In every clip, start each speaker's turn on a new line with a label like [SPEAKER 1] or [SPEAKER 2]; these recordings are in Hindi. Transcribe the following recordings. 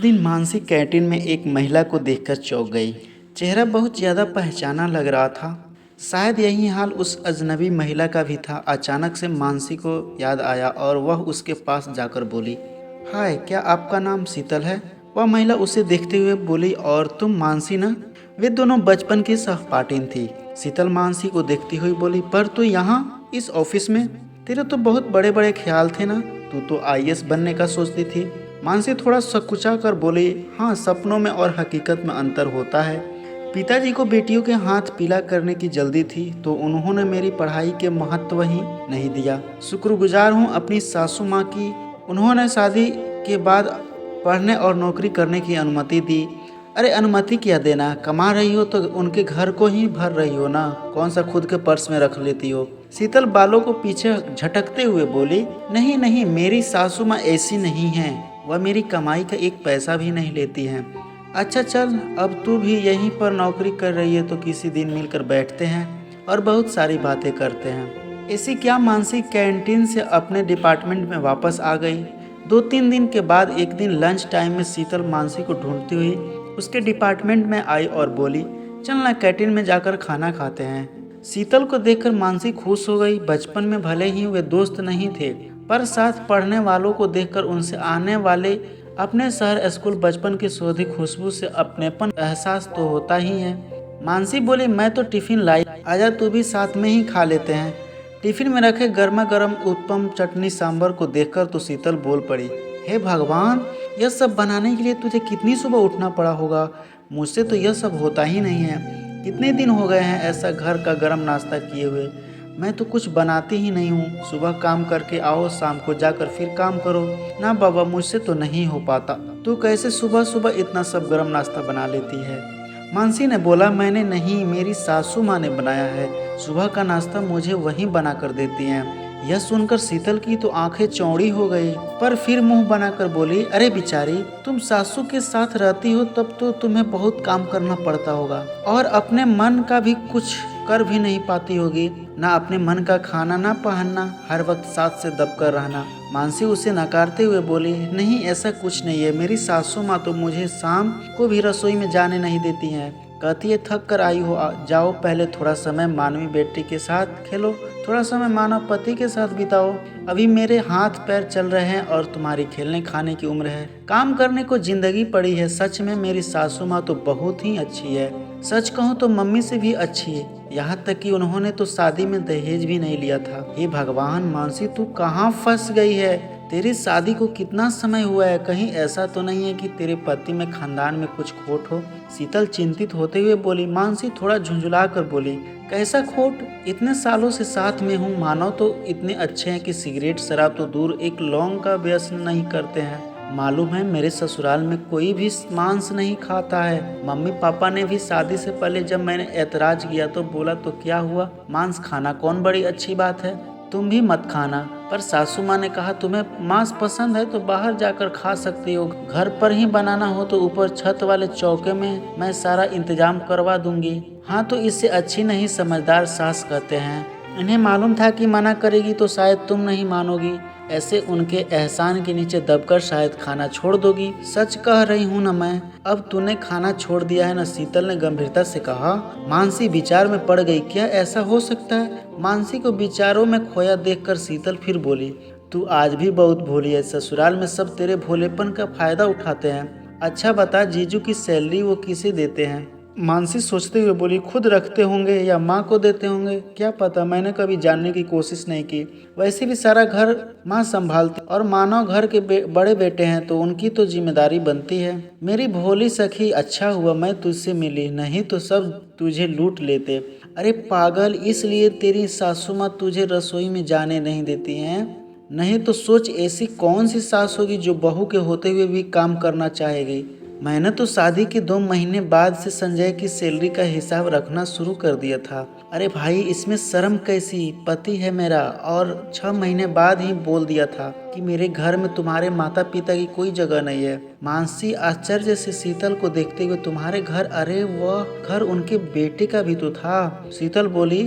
[SPEAKER 1] दिन मानसी कैंटीन में एक महिला को देखकर चौंक गई। चेहरा बहुत ज़्यादा पहचाना लग रहा था। शायद यही हाल उस अजनबी महिला का भी था। अचानक से मानसी को याद आया और वह उसके पास जाकर बोली, हाय, क्या आपका नाम शीतल है? वह महिला उसे देखते हुए बोली, और तुम मानसी ना? वे दोनों बचपन की सहपाठिन थी। शीतल मानसी को देखती हुई बोली, पर तू यहाँ इस ऑफिस में? तेरे तो बहुत बड़े बड़े ख्याल थे ना, तू तो आईएएस बनने का सोचती थी। मानसी थोड़ा सकुचा कर बोली, हाँ, सपनों में और हकीकत में अंतर होता है। पिताजी को बेटियों के हाथ पीला करने की जल्दी थी, तो उन्होंने मेरी पढ़ाई के महत्व ही नहीं दिया। शुक्रगुजार हूँ अपनी सासू माँ की, उन्होंने शादी के बाद पढ़ने और नौकरी करने की अनुमति दी। अरे अनुमति क्या देना, कमा रही हो तो उनके घर को ही भर रही हो ना, कौन सा खुद के पर्स में रख लेती हो? शीतल बालों को पीछे झटकते हुए बोली, नहीं नहीं, मेरी सासू माँ ऐसी नहीं है, वह मेरी कमाई का एक पैसा भी नहीं लेती हैं। अच्छा चल, अब तू भी यहीं पर नौकरी कर रही है तो किसी दिन मिलकर बैठते हैं और बहुत सारी बातें करते हैं। ऐसी क्या मानसी कैंटीन से अपने डिपार्टमेंट में वापस आ गई। 2-3 दिन के बाद एक दिन लंच टाइम में शीतल मानसी को ढूंढती हुई उसके डिपार्टमेंट में आई और बोली, चल ना कैंटीन में जाकर खाना खाते हैं। शीतल को देखकर मानसी खुश हो गई। बचपन में भले ही वे दोस्त नहीं थे, पर साथ पढ़ने वालों को देखकर उनसे आने वाले अपने शहर स्कूल बचपन की शोधी खुशबू से अपनेपन एहसास तो होता ही है। मानसी बोली, मैं तो टिफिन लाई, आजा तू भी साथ में ही खा लेते हैं। टिफिन में रखे गर्मा गर्म उत्पम चटनी सांभर को देखकर तो शीतल बोल पड़ी, हे भगवान, यह सब बनाने के लिए तुझे कितनी सुबह उठना पड़ा होगा। मुझसे तो यह सब होता ही नहीं है। कितने दिन हो गए हैं ऐसा घर का गर्म नाश्ता किए हुए। मैं तो कुछ बनाती ही नहीं हूँ। सुबह काम करके आओ, शाम को जाकर फिर काम करो। ना बाबा, मुझसे तो नहीं हो पाता। तू कैसे सुबह सुबह इतना सब गर्म नाश्ता बना लेती है? मानसी ने बोला, मैंने नहीं, मेरी सासू माँ ने बनाया है। सुबह का नाश्ता मुझे वही बना कर देती हैं। यह सुनकर शीतल की तो आंखें चौड़ी हो गई, पर फिर मुंह बनाकर बोली, अरे बिचारी, तुम सासू के साथ रहती हो तब तो तुम्हें बहुत काम करना पड़ता होगा और अपने मन का भी कुछ कर भी नहीं पाती होगी। ना अपने मन का खाना, ना पहनना, हर वक्त साथ से दबकर रहना। मानसी उसे नकारते हुए बोली, नहीं, ऐसा कुछ नहीं है। मेरी सासू माँ तो मुझे शाम को भी रसोई में जाने नहीं देती हैं। कहती है, थक कर आई हो, जाओ पहले थोड़ा समय मानवी बेटी के साथ खेलो, थोड़ा समय मानव पति के साथ बिताओ। अभी मेरे हाथ पैर चल रहे हैं और तुम्हारी खेलने खाने की उम्र है। काम करने को जिंदगी पड़ी है। सच में मेरी सासू माँ तो बहुत ही अच्छी है। सच कहूँ तो मम्मी से भी अच्छी है। यहाँ तक कि उन्होंने तो शादी में दहेज भी नहीं लिया था। हे भगवान, मानसी तू कहाँ फंस गई है? तेरी शादी को कितना समय हुआ है? कहीं ऐसा तो नहीं है कि तेरे पति में खानदान में कुछ खोट हो? शीतल चिंतित होते हुए बोली। मानसी थोड़ा झुंझुला कर बोली, कैसा खोट? इतने सालों से साथ में हूँ। मानव तो इतने अच्छे हैं कि सिगरेट शराब तो दूर, एक लौंग का व्यसन नहीं करते हैं। मालूम है, मेरे ससुराल में कोई भी मांस नहीं खाता है। मम्मी पापा ने भी शादी से पहले जब मैंने ऐतराज किया तो बोला, तो क्या हुआ, मांस खाना कौन बड़ी अच्छी बात है, तुम भी मत खाना। पर सासू माँ ने कहा, तुम्हें मांस पसंद है तो बाहर जाकर खा सकती हो, घर पर ही बनाना हो तो ऊपर छत वाले चौके में मैं सारा इंतजाम करवा दूंगी। हाँ, तो इससे अच्छी नहीं समझदार सास कहते हैं। इन्हें मालूम था कि मना करेगी तो शायद तुम नहीं मानोगी, ऐसे उनके एहसान के नीचे दबकर शायद खाना छोड़ दोगी। सच कह रही हूँ ना मैं। अब तूने खाना छोड़ दिया है ना? शीतल ने गंभीरता से कहा। मानसी विचार में पड़ गई। क्या ऐसा हो सकता है? मानसी को विचारों में खोया देखकर शीतल फिर बोली, तू आज भी बहुत भोली है। ससुराल में सब तेरे भोलेपन का फायदा उठाते हैं। अच्छा बता, जीजू की सैलरी वो किसे देते हैं? मानसी सोचते हुए बोली, खुद रखते होंगे या माँ को देते होंगे, क्या पता, मैंने कभी जानने की कोशिश नहीं की। वैसे भी सारा घर माँ संभालती और मानव घर के बड़े बेटे हैं तो उनकी तो जिम्मेदारी बनती है। मेरी भोली सखी, अच्छा हुआ मैं तुझसे मिली, नहीं तो सब तुझे लूट लेते। अरे पागल, इसलिए तेरी सासू माँ तुझे रसोई में जाने नहीं देती हैं? नहीं तो सोच, ऐसी कौन सी सास होगी जो बहू के होते हुए भी काम करना चाहेगी। मैंने तो शादी के 2 महीने बाद से संजय की सैलरी का हिसाब रखना शुरू कर दिया था। अरे भाई, इसमें शर्म कैसी? पति है मेरा। और 6 महीने बाद ही बोल दिया था कि मेरे घर में तुम्हारे माता पिता की कोई जगह नहीं है। मानसी आश्चर्य से शीतल को देखते हुए, तुम्हारे घर? अरे वह घर उनके बेटे का भी तो था। शीतल बोली,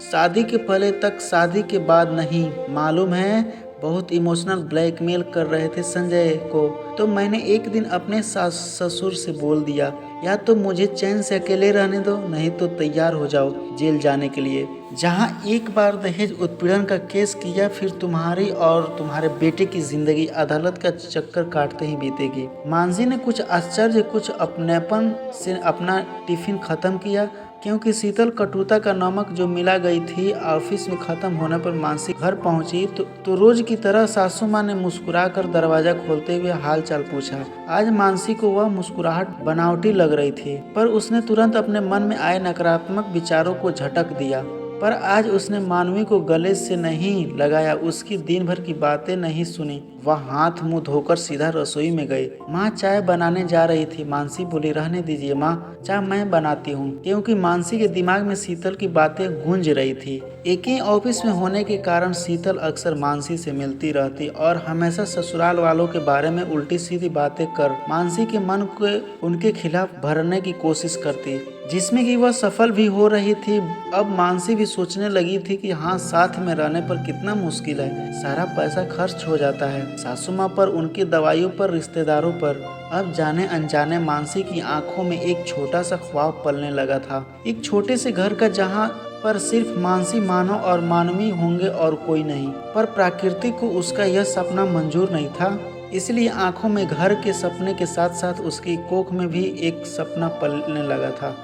[SPEAKER 1] शादी के पहले तक, शादी के बाद नहीं। मालूम है, बहुत इमोशनल ब्लैकमेल कर रहे थे संजय को, तो मैंने एक दिन अपने सास ससुर से बोल दिया, या तो मुझे चैन से अकेले रहने दो, नहीं तो तैयार हो जाओ जेल जाने के लिए। जहां एक बार दहेज उत्पीड़न का केस किया, फिर तुम्हारी और तुम्हारे बेटे की जिंदगी अदालत का चक्कर काटते ही बीतेगी। मानसी ने कुछ आश्चर्य, कुछ अपनेपन से अपना टिफिन खत्म किया, क्योंकि शीतल कटुता का नमक जो मिला गई थी। ऑफिस में खत्म होने पर मानसी घर पहुंची तो रोज की तरह सासू माँ ने मुस्कुराकर दरवाजा खोलते हुए हाल चाल पूछा। आज मानसी को वह मुस्कुराहट बनावटी लग रही थी, पर उसने तुरंत अपने मन में आए नकारात्मक विचारों को झटक दिया। पर आज उसने मानवी को गले से नहीं लगाया, उसकी दिन भर की बातें नहीं सुनी। वह हाथ मुंह धोकर सीधा रसोई में गए। माँ चाय बनाने जा रही थी। मानसी बोली, रहने दीजिए माँ, चाय मैं बनाती हूँ, क्योंकि मानसी के दिमाग में शीतल की बातें गूंज रही थी। एक ही ऑफिस में होने के कारण शीतल अक्सर मानसी से मिलती रहती और हमेशा ससुराल वालों के बारे में उल्टी सीधी बातें कर मानसी के मन को उनके खिलाफ भरने की कोशिश करती, जिसमें कि वह सफल भी हो रही थी। अब मानसी भी सोचने लगी थी कि हाँ, साथ में रहने पर कितना मुश्किल है, सारा पैसा खर्च हो जाता है, सासू माँ पर, उनकी दवाइयों पर, रिश्तेदारों पर। अब जाने अनजाने मानसी की आंखों में एक छोटा सा ख्वाब पलने लगा था, एक छोटे से घर का, जहाँ पर सिर्फ मानसी, मानव और मानवी होंगे और कोई नहीं। पर प्रकृति को उसका यह सपना मंजूर नहीं था, इसलिए आंखों में घर के सपने के साथ साथ उसकी कोख में भी एक सपना पलने लगा था।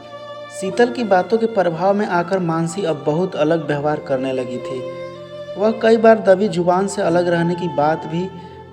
[SPEAKER 1] शीतल की बातों के प्रभाव में आकर मानसी अब बहुत अलग व्यवहार करने लगी थी। वह कई बार दबी जुबान से अलग रहने की बात भी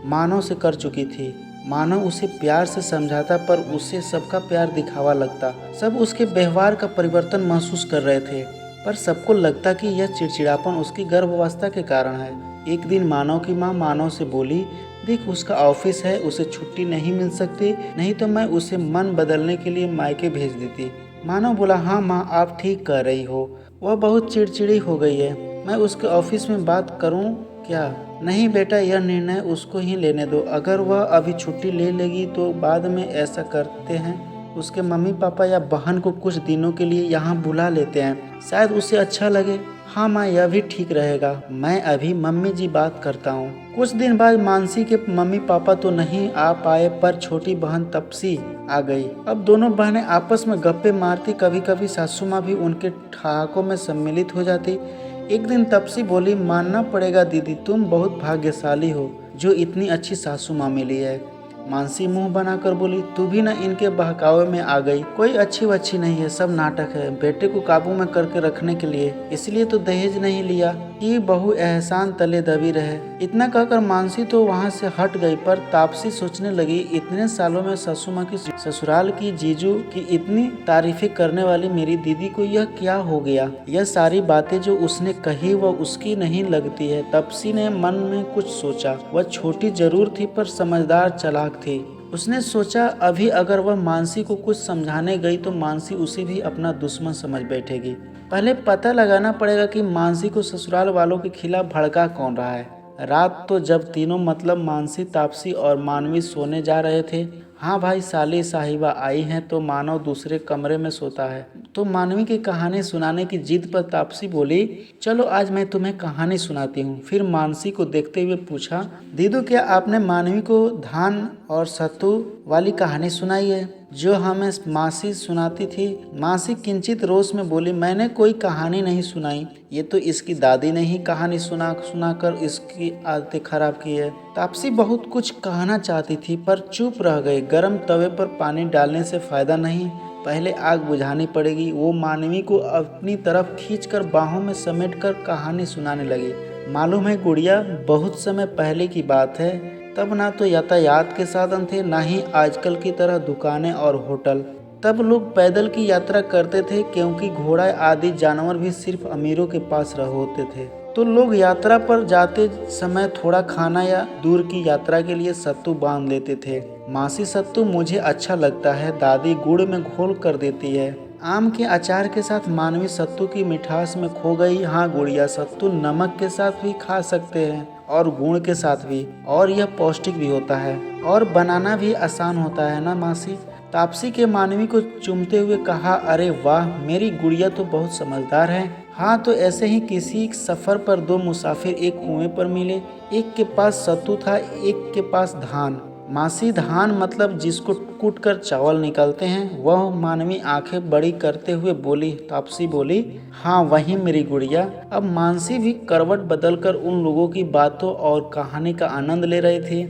[SPEAKER 1] मानव से कर चुकी थी। मानव उसे प्यार से समझाता, पर उसे सबका प्यार दिखावा लगता। सब उसके व्यवहार का परिवर्तन महसूस कर रहे थे, पर सबको लगता कि यह चिड़चिड़ापन उसकी गर्भावस्था के कारण है। एक दिन मानव की माँ मानव से बोली, देख, उसका ऑफिस है, उसे छुट्टी नहीं मिल सकती, नहीं तो मैं उसे मन बदलने के लिए मायके भेज देती। मानव बोला, हाँ माँ, आप ठीक कह रही हो, वह बहुत चिड़चिड़ी हो गई है, मैं उसके ऑफिस में बात करूँ क्या? नहीं बेटा, यह निर्णय उसको ही लेने दो। अगर वह अभी छुट्टी ले लेगी तो बाद में ऐसा करते हैं, उसके मम्मी पापा या बहन को कुछ दिनों के लिए यहाँ बुला लेते हैं, शायद उसे अच्छा लगे। हाँ माँ, यह भी ठीक रहेगा, मैं अभी मम्मी जी बात करता हूँ। कुछ दिन बाद मानसी के मम्मी पापा तो नहीं आ पाए, पर छोटी बहन तपसी आ गई। अब दोनों बहनें आपस में गप्पे मारती, कभी कभी सासू माँ भी उनके ठहाकों में सम्मिलित हो जाती। एक दिन तपसी बोली, मानना पड़ेगा दीदी, तुम बहुत भाग्यशाली हो जो इतनी अच्छी सासू माँ मिली है। मानसी मुंह बनाकर बोली, तू भी ना इनके बहकावे में आ गई, कोई अच्छी वच्छी नहीं है, सब नाटक है, बेटे को काबू में करके रखने के लिए, इसलिए तो दहेज नहीं लिया कि बहू एहसान तले दबी रहे। इतना कहकर मानसी तो वहाँ से हट गई, पर तापसी सोचने लगी, इतने सालों में सासू माँ की, ससुराल की, जीजू की इतनी तारीफें करने वाली मेरी दीदी को यह क्या हो गया? यह सारी बातें जो उसने कही वह उसकी नहीं लगती है। तापसी ने मन में कुछ सोचा। वह छोटी जरूर थी पर समझदार चालाक थी। उसने सोचा, अभी अगर वह मानसी को कुछ समझाने गई तो मानसी उसे भी अपना दुश्मन समझ बैठेगी। पहले पता लगाना पड़ेगा कि मानसी को ससुराल वालों के खिलाफ भड़का कौन रहा है। रात तो जब तीनों, मतलब मानसी, तापसी और मानवी सोने जा रहे थे, हाँ भाई, साली साहिबा आई हैं, तो मानव दूसरे कमरे में सोता है, तो मानवी की कहानी सुनाने की जिद पर तापसी बोली, चलो आज मैं तुम्हें कहानी सुनाती हूँ। फिर मानसी को देखते हुए पूछा, दीदू, क्या आपने मानवी को धान और सत्तू वाली कहानी सुनाई है जो हमें मासी सुनाती थी? मासी किंचित रोष में बोली, मैंने कोई कहानी नहीं सुनाई, ये तो इसकी दादी ने ही कहानी सुनाकर इसकी आदतें खराब की है। तापसी बहुत कुछ कहना चाहती थी पर चुप रह गई। गर्म तवे पर पानी डालने से फायदा नहीं, पहले आग बुझानी पड़ेगी। वो मानवी को अपनी तरफ खींचकर बाहों में समेटकर कहानी सुनाने लगी। मालूम है गुड़िया, बहुत समय पहले की बात है, तब ना तो यातायात के साधन थे, ना ही आजकल की तरह दुकानें और होटल। तब लोग पैदल की यात्रा करते थे, क्योंकि घोड़ा आदि जानवर भी सिर्फ अमीरों के पास होते थे। तो लोग यात्रा पर जाते समय थोड़ा खाना या दूर की यात्रा के लिए सत्तू बांध लेते थे। मासी, सत्तू मुझे अच्छा लगता है, दादी गुड़ में घोल कर देती है। आम के अचार के साथ मानवी सत्तू की मिठास में खो गई। हाँ गुड़िया, सत्तू नमक के साथ भी खा सकते हैं और गुड़ के साथ भी, और यह पौष्टिक भी होता है और बनाना भी आसान होता है ना मासी? तापसी के मानवी को चूमते हुए कहा, अरे वाह, मेरी गुड़िया तो बहुत समझदार है, हाँ, तो ऐसे ही किसी सफ़र पर दो मुसाफिर एक कुएं पर मिले। एक के पास सत्तू था, एक के पास धान। मासी, धान मतलब जिसको कूट कर चावल निकालते हैं? वह मानवी आंखें बड़ी करते हुए बोली। तापसी बोली, हाँ वही मेरी गुड़िया। अब मानसी भी करवट बदलकर उन लोगों की बातों और कहानी का आनंद ले रहे थे।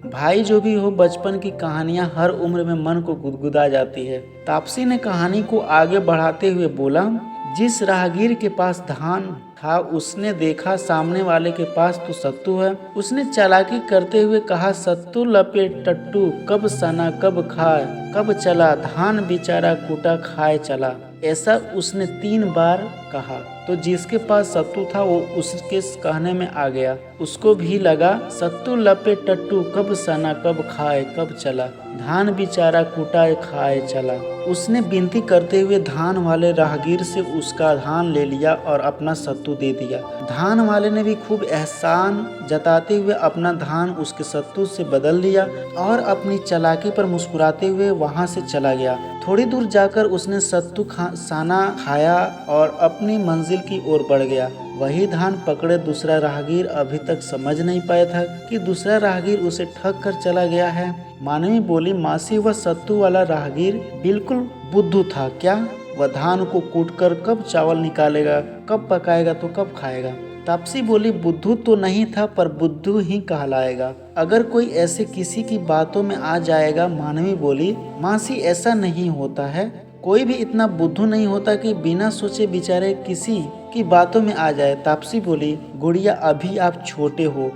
[SPEAKER 1] भाई जो भी हो, बचपन की कहानियां हर उम्र में मन को गुदगुदा जाती है। तापसी ने कहानी को आगे बढ़ाते हुए बोला, जिस राहगीर के पास धान था उसने देखा सामने वाले के पास तो सत्तू है। उसने चालाकी करते हुए कहा, सत्तू लपेट टट्टू, कब सना कब खाए कब चला, धान बेचारा कूटा खाए चला। ऐसा उसने 3 बार कहा। तो जिसके पास सत्तू था वो उसके कहने में आ गया। उसको भी लगा, सत्तू लपेट टट्टू, कब सना कब खाए कब चला, धान बेचारा कूटा खाए चला। उसने विनती करते हुए धान वाले राहगीर से उसका धान ले लिया और अपना सत्तू दे दिया। धान वाले ने भी खूब एहसान जताते हुए अपना धान उसके सत्तू से बदल लिया और अपनी चालाकी पर मुस्कुराते हुए वहां से चला गया। थोड़ी दूर जाकर उसने सत्तू साना खाया और अपनी मंजिल की ओर बढ़ गया। वही धान पकड़े दूसरा राहगीर अभी तक समझ नहीं पाया था कि दूसरा राहगीर उसे ठग कर चला गया है। मानवी बोली, मासी वह सत्तू वाला राहगीर बिल्कुल बुद्धू था क्या? वह धान को कूटकर कब चावल निकालेगा, कब पकाएगा तो कब खाएगा। तापसी बोली, बुद्धू तो नहीं था पर बुद्धू ही कहलाएगा अगर कोई ऐसे किसी की बातों में आ जाएगा। मानवी बोली, मासी ऐसा नहीं होता है, कोई भी इतना बुद्धू नहीं होता कि बिना सोचे बेचारे किसी की बातों में आ जाए। तापसी बोली, गुड़िया अभी आप छोटे हो,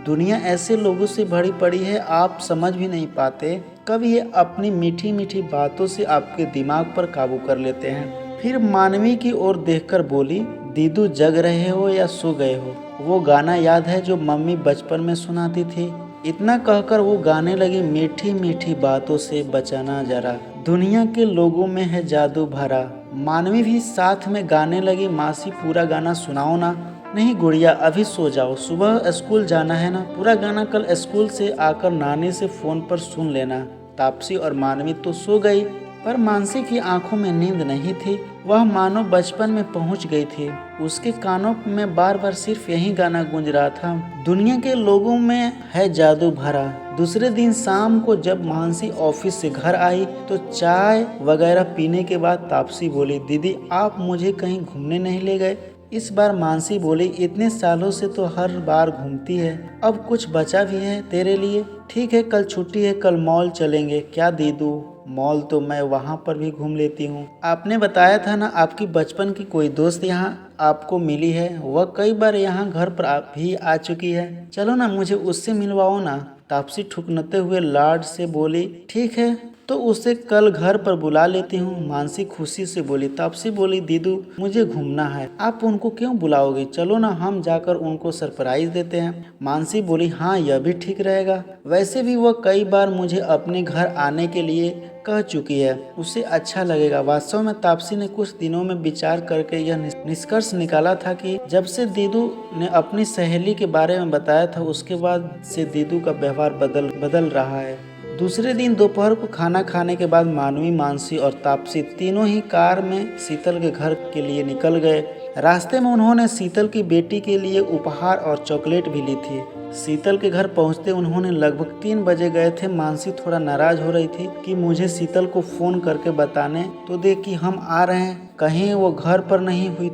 [SPEAKER 1] दुनिया ऐसे लोगों से भरी पड़ी है, आप समझ भी नहीं पाते। कब ये अपनी मीठी मीठी बातों से आपके दिमाग पर काबू कर लेते हैं। फिर मानवी की ओर देखकर बोली, दीदू जग रहे हो या सो गए हो? वो गाना याद है जो मम्मी बचपन में सुनाती थी? इतना कहकर वो गाने लगी, मीठी मीठी बातों से बचाना जरा, दुनिया के लोगों में है जादू भरा। मानवी भी साथ में गाने लगी, मासी पूरा गाना सुनाओ ना। नहीं गुड़िया, अभी सो जाओ, सुबह स्कूल जाना है ना। पूरा गाना कल स्कूल से आकर नानी से फोन पर सुन लेना। तापसी और मानवी तो सो गई, पर मानसी की आंखों में नींद नहीं थी। वह मानो बचपन में पहुंच गई थी। उसके कानों में बार बार सिर्फ यही गाना गूंज रहा था, दुनिया के लोगों में है जादू भरा। दूसरे दिन शाम को जब मानसी ऑफिस से घर आई तो चाय वगैरह पीने के बाद तापसी बोली, दीदी आप मुझे कहीं घूमने नहीं ले गए? इस बार मानसी बोली, इतने सालों से तो हर बार घूमती है, अब कुछ बचा भी है तेरे लिए? ठीक है, कल छुट्टी है, कल मॉल चलेंगे। क्या दीदू, मॉल तो मैं वहाँ पर भी घूम लेती हूँ। आपने बताया था ना आपकी बचपन की कोई दोस्त यहाँ आपको मिली है, वह कई बार यहाँ घर पर भी आ चुकी है, चलो ना मुझे उससे मिलवाओ ना। तापसी ठुकनते हुए लाड से बोली, ठीक है तो उसे कल घर पर बुला लेती हूँ। मानसी खुशी से बोली। तापसी बोली, दीदू मुझे घूमना है, आप उनको क्यों बुलाओगे, चलो ना हम जाकर उनको सरप्राइज देते हैं। मानसी बोली, हाँ यह भी ठीक रहेगा, वैसे भी वह कई बार मुझे अपने घर आने के लिए कह चुकी है, उसे अच्छा लगेगा। वास्तव में तापसी ने कुछ दिनों में विचार करके यह निष्कर्ष निकाला था कि जब से दीदू ने अपनी सहेली के बारे में बताया था उसके बाद से दीदू का व्यवहार बदल रहा है। दूसरे दिन दोपहर को खाना खाने के बाद मानवी, मानसी और तापसी तीनों ही कार में शीतल के घर के लिए निकल गए। रास्ते में उन्होंने शीतल की बेटी के लिए उपहार और चॉकलेट भी ली थी। शीतल के घर पहुंचते उन्होंने लगभग 3 बजे गए थे। मानसी थोड़ा नाराज हो रही थी कि मुझे शीतल को फोन करके बताने तो दे कि हम आ रहे हैं, कहीं वो घर पर नहीं हुई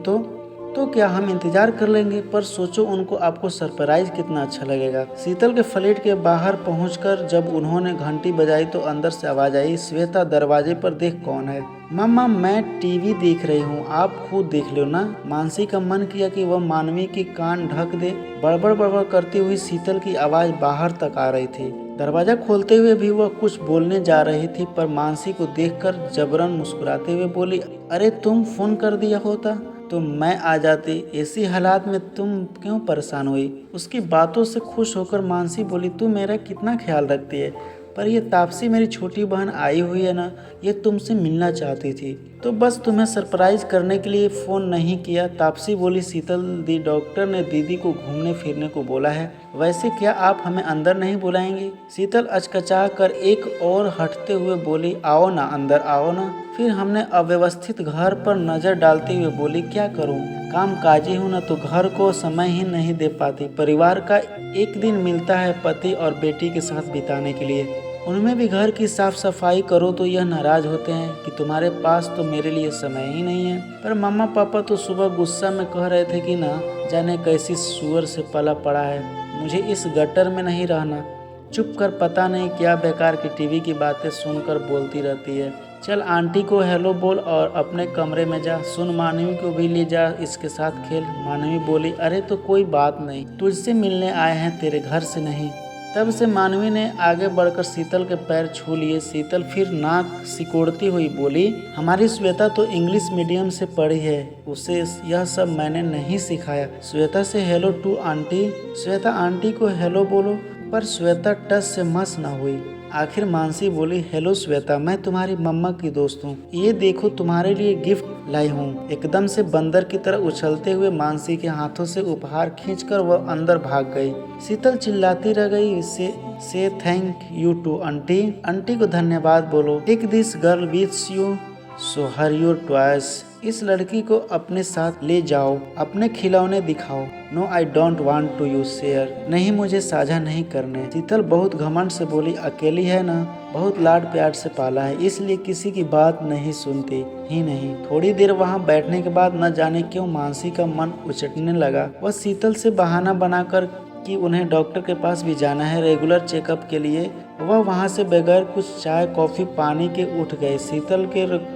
[SPEAKER 1] तो क्या हम इंतजार कर लेंगे। पर सोचो उनको आपको सरप्राइज कितना अच्छा लगेगा। शीतल के फ्लैट के बाहर पहुंचकर जब उन्होंने घंटी बजाई तो अंदर से आवाज आई, श्वेता दरवाजे पर देख कौन है। मम्मा मैं टीवी देख रही हूँ, आप खुद देख लो ना। मानसी का मन किया कि वह मानवी के कान ढक दे। बड़बड़ बड़बड़ करती हुई शीतल की आवाज बाहर तक आ रही थी। दरवाजा खोलते हुए भी वह कुछ बोलने जा रही थी पर मानसी को देखकर जबरन मुस्कुराते हुए बोली, अरे तुम फोन कर दिया होता तो मैं आ जाती, ऐसी हालात में तुम क्यों परेशान हुई। उसकी बातों से खुश होकर मानसी बोली, तू मेरा कितना ख्याल रखती है, पर ये तापसी मेरी छोटी बहन आई हुई है ना, ये तुमसे मिलना चाहती थी। तो बस तुम्हें सरप्राइज करने के लिए फ़ोन नहीं किया। तापसी बोली, शीतल दी, डॉक्टर ने दीदी को घूमने फिरने को बोला है। वैसे क्या आप हमें अंदर नहीं बुलाएंगे? शीतल अचकचा कर एक और हटते हुए बोली, आओ ना, अंदर आओ ना। फिर हमने अव्यवस्थित घर पर नज़र डालते हुए बोली, क्या करूं, काम काजी हूं ना, तो घर को समय ही नहीं दे पाती। परिवार का एक दिन मिलता है पति और बेटी के साथ बिताने के लिए, उनमें भी घर की साफ सफाई करो तो यह नाराज होते हैं कि तुम्हारे पास तो मेरे लिए समय ही नहीं है। पर मम्मा पापा तो सुबह गुस्सा में कह रहे थे कि ना जाने कैसी सुअर से पला पड़ा है, मुझे इस गटर में नहीं रहना। चुप कर, पता नहीं क्या बेकार की टीवी की बातें सुनकर बोलती रहती है। चल आंटी को हेलो बोल और अपने कमरे में जा। सुन, मानवी को भी ले जा, इसके साथ खेल। मानवी बोली, अरे तो कोई बात नहीं, तुझसे मिलने आए हैं, तेरे घर से नहीं। तब से मानवी ने आगे बढ़कर शीतल के पैर छू लिए। शीतल फिर नाक सिकोड़ती हुई बोली, हमारी श्वेता तो इंग्लिश मीडियम से पढ़ी है, उसे यह सब मैंने नहीं सिखाया। Shweta say hello to aunty. Shweta aunty को हेलो बोलो। पर श्वेता टस से मस न हुई। आखिर मानसी बोली, हेलो श्वेता, मैं तुम्हारी मम्मा की दोस्त हूँ, ये देखो तुम्हारे लिए गिफ्ट लाई हूँ। एकदम से बंदर की तरह उछलते हुए मानसी के हाथों से उपहार खींचकर वह अंदर भाग गई। शीतल चिल्लाती रह गई, say thank you to aunty. Aunty को धन्यवाद बोलो। Take this girl with you, show her your toys. इस लड़की को अपने साथ ले जाओ, अपने खिलौने दिखाओ। No I don't want to you share. नहीं, मुझे साझा नहीं करने। शीतल बहुत घमंड से बोली, अकेली है ना, बहुत लाड प्यार से पाला है, इसलिए किसी की बात नहीं सुनती ही नहीं। थोड़ी देर वहाँ बैठने के बाद न जाने क्यों मानसी का मन उचटने लगा। वह शीतल से बहाना बनाकर कि उन्हें डॉक्टर के पास भी जाना है रेगुलर चेकअप के लिए, वह वहां से बगैर कुछ चाय कॉफी पानी के उठ गए।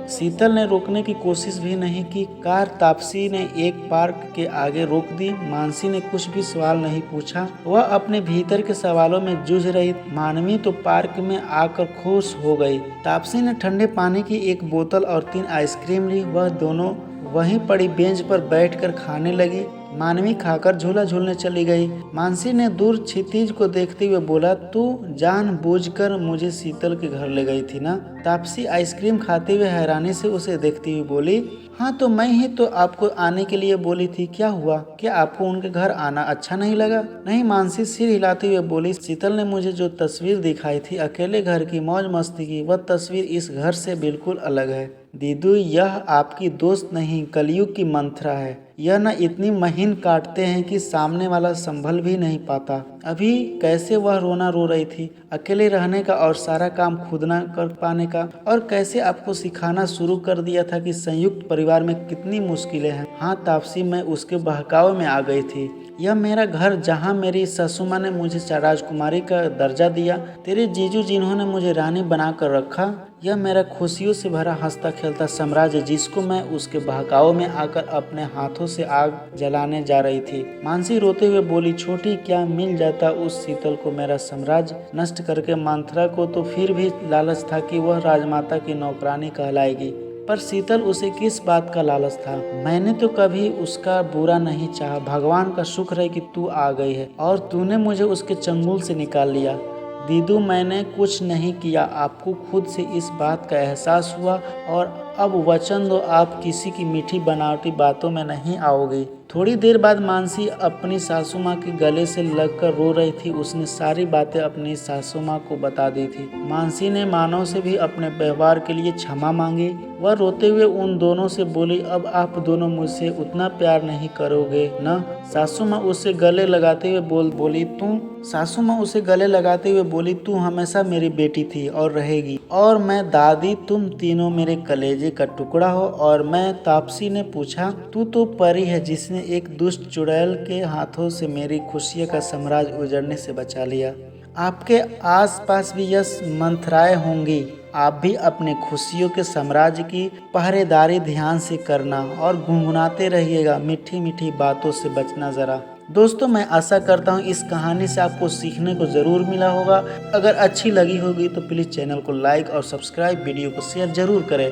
[SPEAKER 1] शीतल ने रोकने की कोशिश भी नहीं की। कार तापसी ने एक पार्क के आगे रोक दी। मानसी ने कुछ भी सवाल नहीं पूछा, वह अपने भीतर के सवालों में जूझ रही। मानवी तो पार्क में आकर खुश हो गई। तापसी ने ठंडे पानी की एक बोतल और 3 आइसक्रीम ली। वह दोनों वहीं पड़ी बेंच पर बैठकर खाने लगी। मानवी खाकर झूला झूलने चली गई। मानसी ने दूर क्षितिज को देखते हुए बोला, तू जानबूझकर मुझे शीतल के घर ले गई थी ना? तापसी आइसक्रीम खाते हुए हैरानी से उसे देखती हुई बोली, हाँ तो मैं ही तो आपको आने के लिए बोली थी, क्या हुआ? क्या आपको उनके घर आना अच्छा नहीं लगा? नहीं, मानसी सिर हिलाते हुए बोली, शीतल ने मुझे जो तस्वीर दिखाई थी अकेले घर की मौज मस्ती की, वह तस्वीर इस घर से बिल्कुल अलग है। दीदू, यह आपकी दोस्त नहीं, कलयुग की मंत्रा है। यह न इतनी महीन काटते हैं कि सामने वाला संभल भी नहीं पाता। अभी कैसे वह रोना रो रही थी, अकेले रहने का और सारा काम खुद न कर पाने का, और कैसे आपको सिखाना शुरू कर दिया था कि संयुक्त परिवार में कितनी मुश्किलें हैं। हाँ तापसी, मैं उसके बहकावे में आ गई थी। यह मेरा घर जहाँ मेरी ससुमा ने मुझे राजकुमारी का दर्जा दिया, तेरे जीजू जिन्होंने मुझे रानी बनाकर रखा, यह मेरा खुशियों से भरा हंसता खेलता साम्राज्य जिसको मैं उसके बहकावे में आकर अपने हाथों से आग जलाने जा रही थी। मानसी रोते हुए बोली, छोटी, क्या मिल जाता उस शीतल को मेरा साम्राज्य नष्ट करके? मंथरा को तो फिर भी लालच था कि वह राजमाता की नौकरानी कहलाएगी, पर शीतल उसे किस बात का लालच था? मैंने तो कभी उसका बुरा नहीं चाहा। भगवान का शुक्र है कि तू आ गई है और तूने मुझे उसके चंगुल से निकाल लिया। दीदू, मैंने कुछ नहीं किया, आपको खुद से इस बात का एहसास हुआ, और अब वचन दो आप किसी की मीठी बनावटी बातों में नहीं आओगी। थोड़ी देर बाद मानसी अपनी सासू माँ के गले से लगकर रो रही थी। उसने सारी बातें अपनी सासू माँ को बता दी थी। मानसी ने मानव से भी अपने व्यवहार के लिए क्षमा मांगी। वह रोते हुए उन दोनों से बोली, अब आप दोनों मुझसे उतना प्यार नहीं करोगे न? सासू माँ उसे गले लगाते हुए बोली, तू हमेशा मेरी बेटी थी और रहेगी, और मैं दादी, तुम तीनों मेरे कलेजे का टुकड़ा हो। और मैं? तापसी ने पूछा। तू तो परी है जिसने एक दुष्ट चुड़ैल के हाथों से मेरी खुशियों का साम्राज्य उजड़ने से बचा लिया। आपके आसपास भी यह मंथराएं होंगी। आप भी अपने खुशियों के साम्राज्य की पहरेदारी ध्यान से करना और गुनगुनाते रहिएगा, मीठी मीठी बातों से बचना जरा। दोस्तों, मैं आशा करता हूँ इस कहानी से आपको सीखने को ज़रूर मिला होगा। अगर अच्छी लगी होगी तो प्लीज़ चैनल को लाइक और सब्सक्राइब, वीडियो को शेयर ज़रूर करें।